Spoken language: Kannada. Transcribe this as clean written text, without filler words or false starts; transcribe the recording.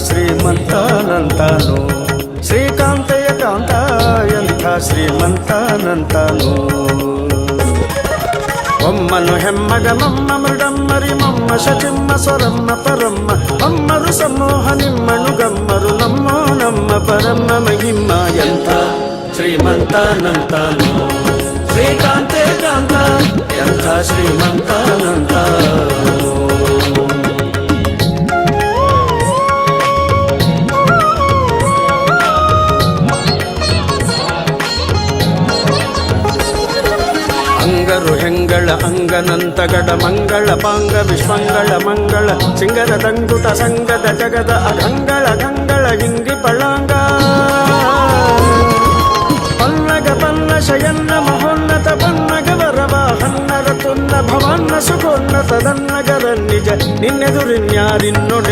ಶ್ರೀಮಂತನಂತಾನು ಶ್ರೀಕಾಂತಯ್ಯ ಕಾಂತ ಎಂಥ ಶ್ರೀಮಂತನಂತಾನು ಒಮ್ಮನು ಹೆಮ್ಮಗ ಮಮ್ಮ ಮೃಡಮ್ಮರಿ ಮಮ್ಮ ಶಚಿಮ್ಮ ಸ್ವರಮ್ಮ ಪರಮ್ಮ ಅಮ್ಮರು ಸಮೂಹ ನಿಮ್ಮನು ಗಮ್ಮರು ನಮ್ಮೋ ನಮ್ಮ ಪರಮ್ಮ ಮಹಿಮ್ಮ ಎಂಥ ಶ್ರೀಮಂತನಂತಾನು ಶ್ರೀಕಾಂತೆ ಕಾಂತ ಎಂಥ ಶ್ರೀಮಂತನಂತಾನು ಅಂಗರು ಹೆಂಗಳ ಅಂಗನಂತಗಡ ಮಂಗಳ ಪಾಂಗ ವಿಶ್ವಂಗಳ ಮಂಗಳ ಸಿಂಗರ ದಂಗುಟ ಸಂಗದ ಜಗದ ಅಗಂಗಳ ಗಂಗಳ ಹಿಂಗಿ ಪಳಾಂಗ ಪನ್ನಗ ಪನ್ನ ಶಯನ್ನ ಮಹೋನ್ನತ ಪನ್ನಗ ವರವ ಹನ್ನರ ತುನ್ನ ಭವನ್ನ ಸುಖೋನ್ನತ ದನ್ನಗರ ನಿಜ ನಿನ್ನೆದುರಿನ್ಯಾರಿನ್ನೊಡೆ